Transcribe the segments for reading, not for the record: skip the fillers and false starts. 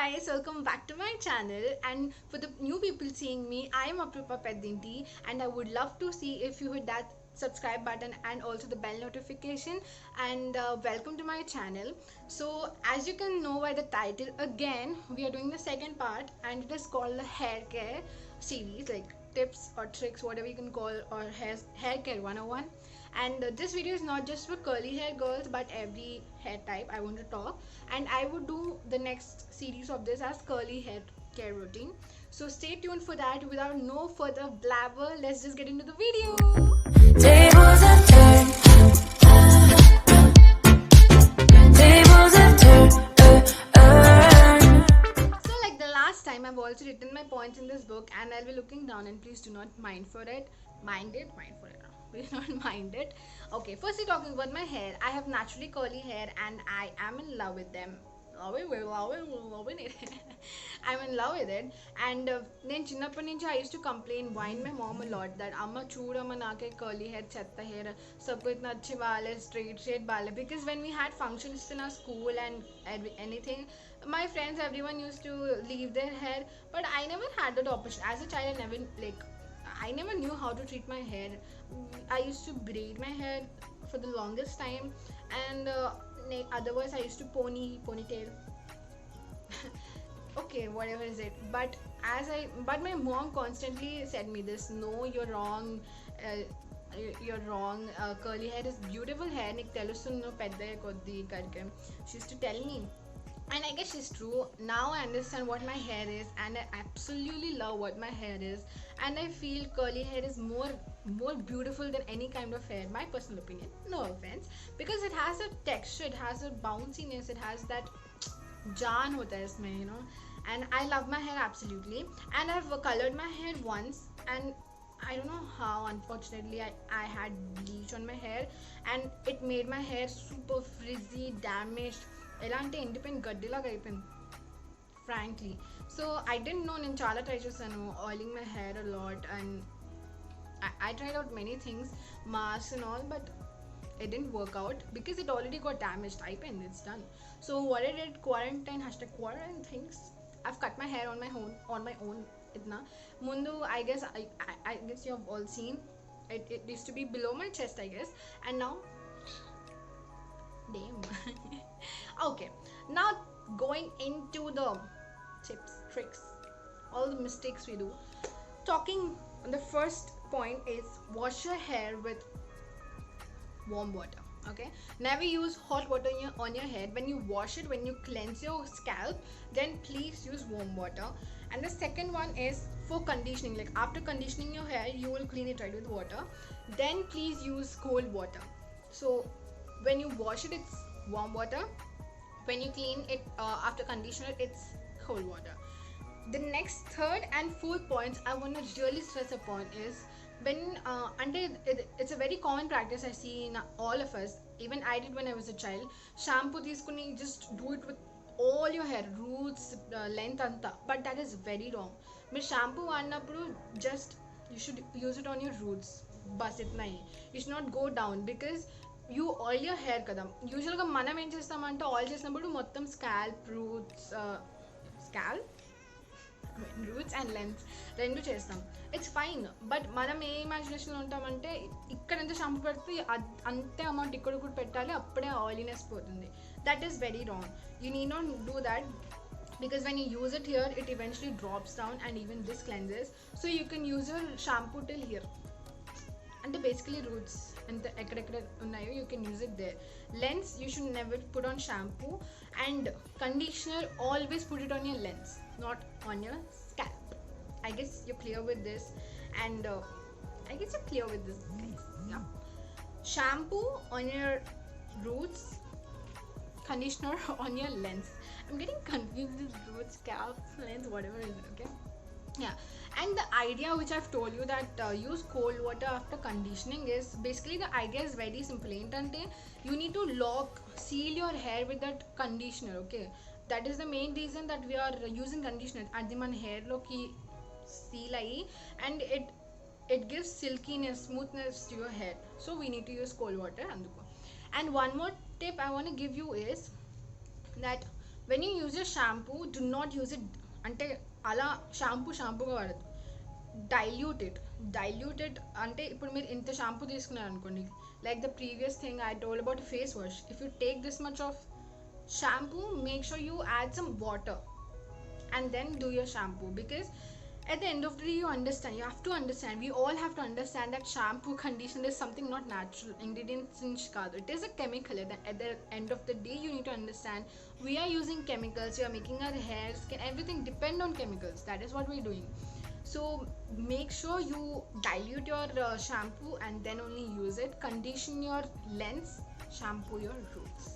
guys, welcome back to my channel. And for the new people seeing me, I am Aprupa Peddinti, and I would love to see if you hit that subscribe button and also the bell notification. And welcome to my channel. So, as you can know by the title, again we are doing the second part, and it is called the hair care series, like tips or tricks, whatever you can call, or hair care 101. And this video is not just for curly hair girls but every hair type I want to talk. And I would do the next series of this as curly hair care routine, so stay tuned for that. Without no further blabber, let's just get into the video. Tables have turned. Tables have turned. So like the last time, I've also written my points in this book and I'll be looking down, and please do not mind for it. Mind for it. Please not mind it. Okay, firstly talking about my hair. I have naturally curly hair and I am in love with them. Loving it. I'm in love with it. And నేను చిన్నప్పటి నుంచి I used to complain whine my mom a lot that అమ్మ చూడమ్మ నాకే curly hair చెత్త hair सबको इतना अच्छे बाल है, straight बाल है. Because when we had functions in our school and anything, my friends, everyone used to leave their hair, but I never had that opportunity. As a child, I never knew how to treat my hair. I used to braid my hair for the longest time, and otherwise I used to ponytail. Okay, whatever is it. But my mom constantly said me this: no, you're wrong. You're wrong. Curly hair is beautiful hair. నీకు తెలుస్తుంది పెద్ద కొద్ది karke. She used to tell me. And I guess it's true. Now I understand what my hair is, and I absolutely love what my hair is. And I feel curly hair is more beautiful than any kind of hair. My personal opinion, no offense, because it has a texture, it has a bounciness, it has that jaan hota hai isme, you know. And I love my hair absolutely. And I've colored my hair once, and I don't know how, unfortunately I had bleach on my hair, and it made my hair super frizzy, damaged. ఎలా అంటే ఎండిపోయిన గడ్డిలాగా అయిపోయింది frankly. So I don't know, నేను చాలా try చేశాను oiling my hair a lot, and I tried out many things, masks and all, but it didn't work out because it already got damaged. అయిపోయింది, it's done. So what I did, quarantine things, I've cut my hair on my own itna mundu. I guess you have all seen it used to be below my chest, I guess, and now damn. Okay, now going into the tips, tricks, all the mistakes we do. Talking, the first point is wash your hair with warm water. Okay, never use hot water on your head. When you wash it, when you cleanse your scalp, then please use warm water. And the second one is for conditioning. Like after conditioning your hair, you will clean it right with water, then please use cold water. So when you wash it, it's warm water. When you clean it after conditioner, it's cold water. The next third and fourth points I want to really stress upon is when it's a very common practice I see in all of us. Even I did when I was a child. Shampoo తీసుకుని just do it with all your hair, roots, length anta, but that is very wrong. మీరు shampoo వాడినప్పుడు just you should use it on your roots, bus ఇట్లా. You should not go down because you oil your hair కదా. యూజువల్గా మనం ఏం చేస్తామంటే oil చేసినప్పుడు మొత్తం రూట్స్ అండ్ లెన్స్ రెండు చేస్తాం, ఇట్స్ ఫైన్. బట్ మనం ఏ ఇమాజినేషన్లో ఉంటామంటే ఇక్కడ ఎంత షాంపూ పెడితే అంతే అమౌంట్ ఇక్కడ కూడా పెట్టాలి, అప్పుడే ఆయిలీనెస్ పోతుంది. That is very wrong. You need not do that because when you use it here, it eventually drops down, and even this cleanses. So you can use your shampoo till here, and basically roots and ekkadekada unnayo you can use it there. Lens, you should never put on shampoo, and conditioner, always put it on your lens, not on your scalp. I guess you're clear with this, and I guess you're clear with this, guys. Yeah, shampoo on your roots, conditioner on your lens. I'm getting confused with roots, scalp, lens, whatever is it. Okay, yeah. And the idea which I've told you that use cold water after conditioning is basically, the idea is very simple. Entante you need to seal your hair with that conditioner. Okay, that is the main reason that we are using conditioner. Adi man hair loki seal ayi, and it gives silkiness, smoothness to your hair. So we need to use cold water anduko. And one more tip I want to give you is that when you use your shampoo, do not use it అంటే అలా షాంపూగా వాడదు. Dilute it అంటే ఇప్పుడు మీరు ఇంత shampoo తీసుకున్నారు అనుకోండి, like the previous thing I told about face wash, if you take this much of shampoo, make sure you add some water and then do your shampoo, because at the end of the day you have to understand, we all have to understand that shampoo, conditioner is something not natural ingredients in kaadu, it is a chemical. At the end of the day you need to understand we are using chemicals, we are making our hair, skin, everything depend on chemicals. That is what we're doing. So make sure you dilute your shampoo and then only use it. Condition your lens, shampoo your roots.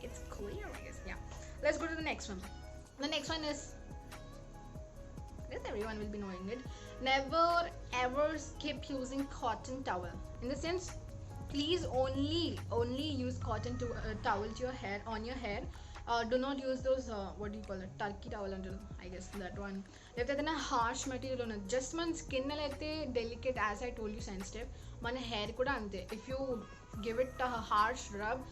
It's clear, I guess. Yeah, let's go to the next one. The next one is, I guess everyone will be knowing it, never ever skip using cotton towel. In the sense, please only use cotton towel to your hair, on your hair. Do not use those what do you call it, turkey towel until, I guess that one. లేకపోతే ఏదైనా harsh material ఉన్నది, just మన skin అయితే delicate, as I told you sensitive, మన hair కూడా అంతే. If you give it harsh rub,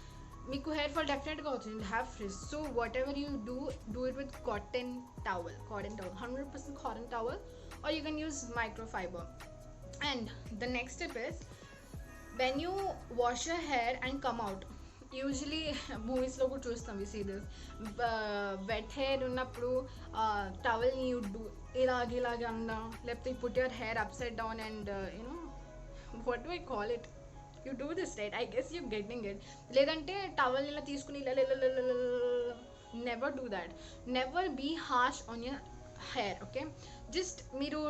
మీకు hair fall డెఫినెట్గా అవుతుంది, have fridge. So what ever you do it with cotton towel 100% cotton towel, or you can use microfiber. And the next step is, when you wash your hair and come out, usually మూవీస్లో కూడా చూస్తాం, we see this, wet hair ఉన్నప్పుడు టవల్ని you do ఇలాగే అన్నా, లేకపోతే put your hair upside down and you know what do I call it, you do this right, I guess you getting it. లేదంటే towel ఇలా తీసుకుని ఇలా never do that. Never be harsh on your hair, okay? Just మీరు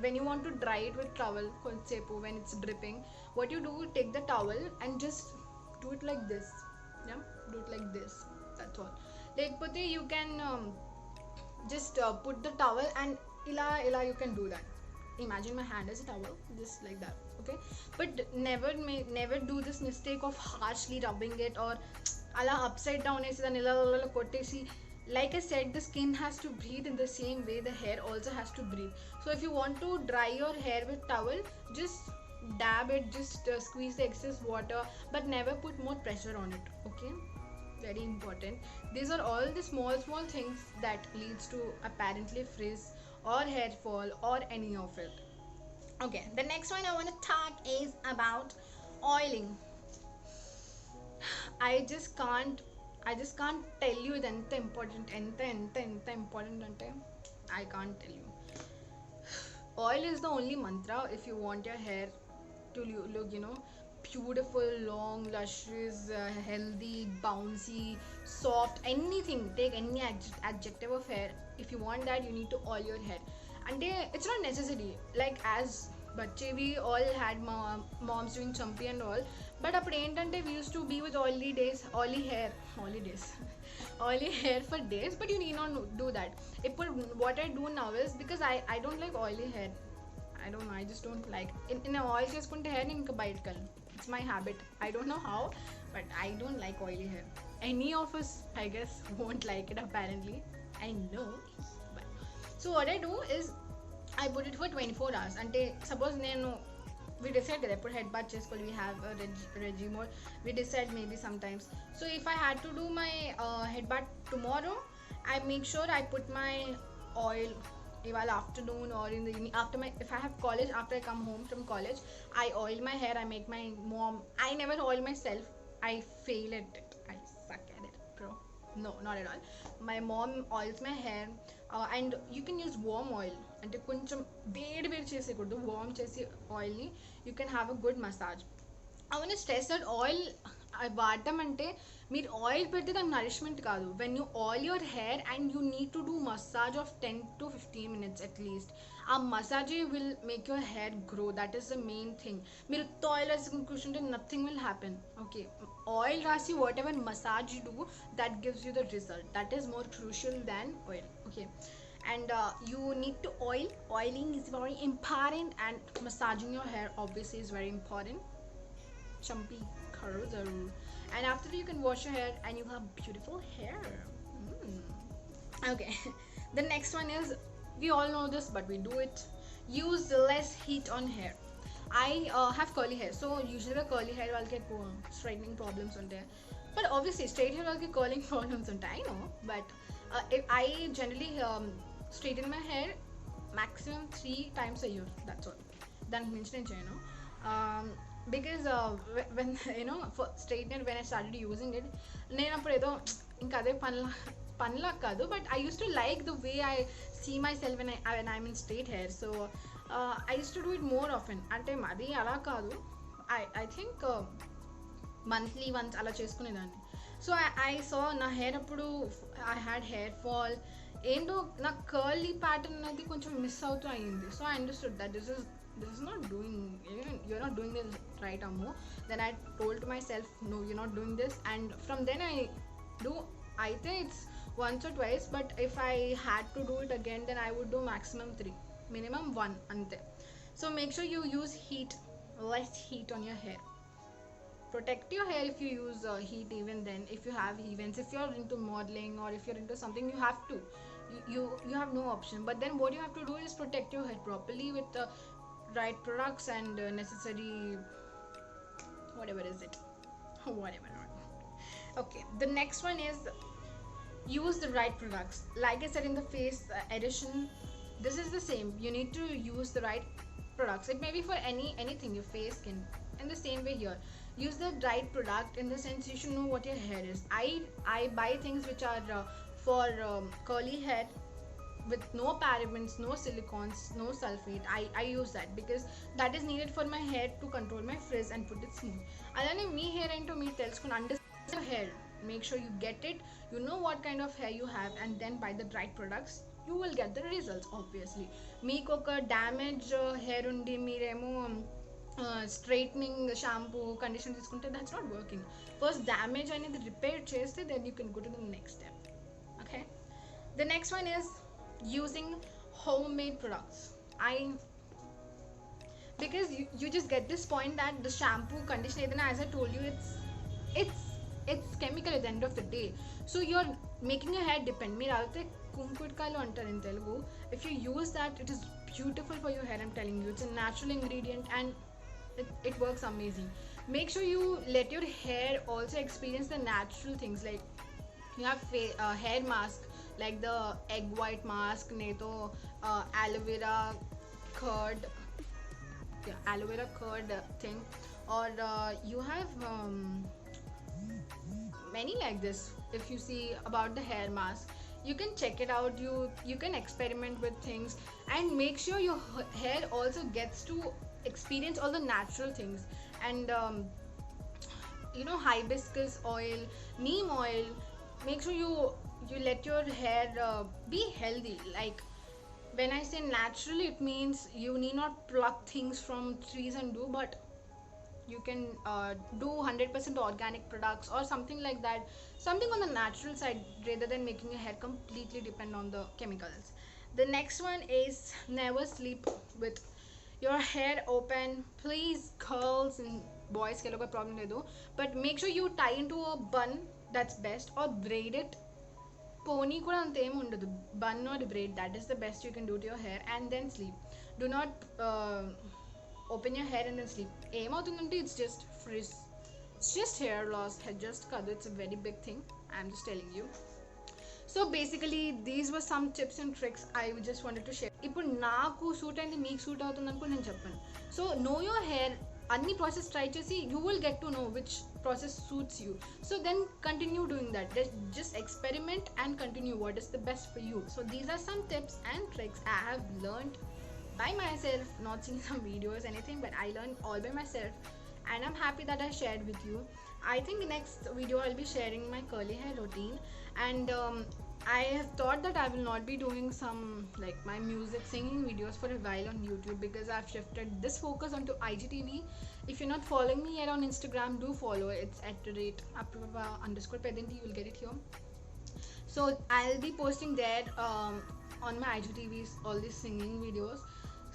when you want to dry it with towel కొంచెంసేపు, when it's dripping, what you do, take the towel and just do it like this. Yeah, do it like this, that's all. లేకపోతే you can just put the towel and ఇలా you can do that. Imagine my hand as a towel, just like that, okay? But never do this mistake of harshly rubbing it, or అలా upside down వేసి దాన్ని ఇలా కొట్టేసి. Like I said, the skin has to breathe in the same way the hair also has to breathe. So if you want to dry your hair with towel, just dab it, just squeeze the excess water, but never put more pressure on it, okay? Very important. These are all the small things that leads to apparently frizz or hair fall or any of it. Okay, the next one I want to talk is about oiling. I just can't tell you ఇది ఎంత important, ఎంత important అంటే I can't tell you. Oil is the only mantra if you want your hair to look, you know, beautiful, long, luscious, healthy, bouncy, soft, anything. Take any adjective of hair. If you want that, you need to oil your hair. And it's not necessary. Like as bache, we all had moms doing chumpy and all. But అప్పుడు ఏంటంటే we used to be with oily hair for days, but you need not do that. ఇప్పుడు what I do now is, because I don't like oily hair, I don't know, I just don't like in oil చేసుకుంటే hair ఇంకా బయటకెళ్ళను. It's my habit, I don't know how, but I don't like oily hair. Any of us, I guess, won't like it apparently, I know. But so what I do is I put it for 24 hours. అంటే suppose నేను we decide that ఎప్పుడు head bath చేసుకోవాలి, we have a regime, or we decide maybe sometimes. So if I had to do my head bath tomorrow, I make sure I put my oil ival afternoon or in the evening if I have college, after I come home from college, I oil my hair. I make my mom, I never oil myself, I fail at it, I suck at it, bro. No, not at all. My mom oils my hair, and you can use warm oil. అంటే కొంచెం వేడి చేసేయకూడదు, warm చేసి ఆయిల్ని you can have a good massage. అవును, stress that oil వాడటం అంటే మీరు oil పెడితే దానికి నరిష్మెంట్ కాదు. When you oil your hair and you need to do massage of 10 to 15 minutes at least. ఆ massage will make your hair grow, that is the main thing. మీరు ఆయిల్ వేసుకుని కూర్చుంటే nothing will happen, okay? Oil రాసి whatever massage you do, that gives you the result. That is more crucial than oil, okay? And you need to oil. Oiling is very important, and massaging your hair obviously is very important. Chumpy karo zarur. And after you can wash your hair and you have beautiful hair. Okay. The next one is, we all know this but we do it, use less heat on hair. I have curly hair, so usually the curly hair వాళ్ళకి ఎక్కువ straightening problems ఉంటాయి. but obviously straight hair వాళ్ళకి curling problems ఉంటాయి, I know, but if I generally straighten my hair maximum 3 times a year, that's all. దానికి మించి నేను చేయను. Because when for straightener when I started using it, నేను అప్పుడు ఏదో ఇంకా అదే పనిలా కాదు, but I used to like the way I see myself when I'm in straight hair. So I used to do it more often. అంటే అది అలా కాదు, I think మంత్లీ వన్స్ అలా చేసుకునేదాన్ని. సో I saw నా హెయిర్ అప్పుడు I had hair fall, ఏంటో నాకు కర్లీ ప్యాటర్న్ అనేది కొంచెం మిస్ అవుతూ అయ్యింది. So I understood that this is not doing, you're not doing this right, Ammo. Then I told to myself, no, you're not doing this, and from then I think it's once or twice, but if I had to do it again, then I would do maximum 3, minimum 1 ante. So make sure you use less heat on your hair. Protect your hair if you use heat. Even then, if you have events, if you're into modeling or if you're into something, you have to, you have no option. But then what you have to do is protect your hair properly with the right products and necessary whatever is it whatever not. Okay, the next one is use the right products. Like I said in the face edition, this is the same. You need to use the right products. It may be for anything, your face, skin. In the same way here, use the right product, in the sense you should know what your hair is. I buy things which are for curly hair with no parabens, no silicons, no sulfate. I use that because that is needed for my hair to control my frizz and put it smooth. Alane me hair into me telskoni understand your hair. Make sure you get it, you know what kind of hair you have, and then buy the right products. You will get the results. Obviously meeku oka damage hair undi meeremo straightening shampoo conditioner తీసుకుంటే that's not working. First damage అనేది repair చేస్తే then you can go to the next step. Okay, the next one is using homemade products. Because you just get this point that the shampoo, conditioner edana, as I told you, it's chemical at the end of the day. So you're making your hair depend. Meer alte kumkudkalu antaru in Telugu. If you use that, it is beautiful for your hair. I'm telling you, it's a natural ingredient and it works amazing. Make sure you let your hair also experience the natural things. Like you have hair mask like the egg white mask, neto aloe vera curd thing, or you have many like this. If you see about the hair mask, you can check it out. You can experiment with things and make sure your hair also gets to experience all the natural things. And hibiscus oil, neem oil, make sure you let your hair be healthy. Like when I say natural, it means you need not pluck things from trees and do, but you can do 100% organic products or something like that, something on the natural side, rather than making your hair completely depend on the chemicals. The next one is never sleep with your hair open. Please, girls and boys ke loga problem ledu, but make sure you tie into a bun, that's best, or braid it. Pony kuda ante em undadu, bun or braid, that is the best you can do to your hair, and then sleep. Do not open your hair and then sleep. Em avutundante, it's just frizz, it's just hair loss, just kadu, it's a very big thing. I'm just telling you. So basically these were some tips and tricks I just wanted to share. Ippudu naaku suit ayindi meeku suit avutundi anukoni nenu cheppanu. So know your hair, anni process try chesi you will get to know which process suits you. So then continue doing that. Just experiment and continue what is the best for you. So these are some tips and tricks I have learned by myself, not seeing some videos anything, but I learned all by myself, and I'm happy that I shared with you. I think next video I'll be sharing my curly hair routine, and I have thought that I will not be doing some like my music singing videos for a while on YouTube, because I've shifted this focus onto IGTV. If you're not following me yet on Instagram, do follow. It's @apurva_pedinti. You'll get it here. So I'll be posting there on my IGTVs all these singing videos.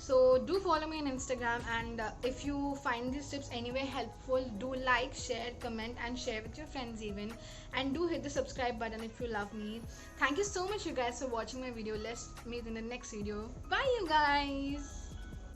So do follow me on Instagram, and if you find these tips anyway helpful, do like, share, comment, and share with your friends even, and do hit the subscribe button if you love me. Thank you so much you guys for watching my video. Let's meet in the next video. Bye you guys.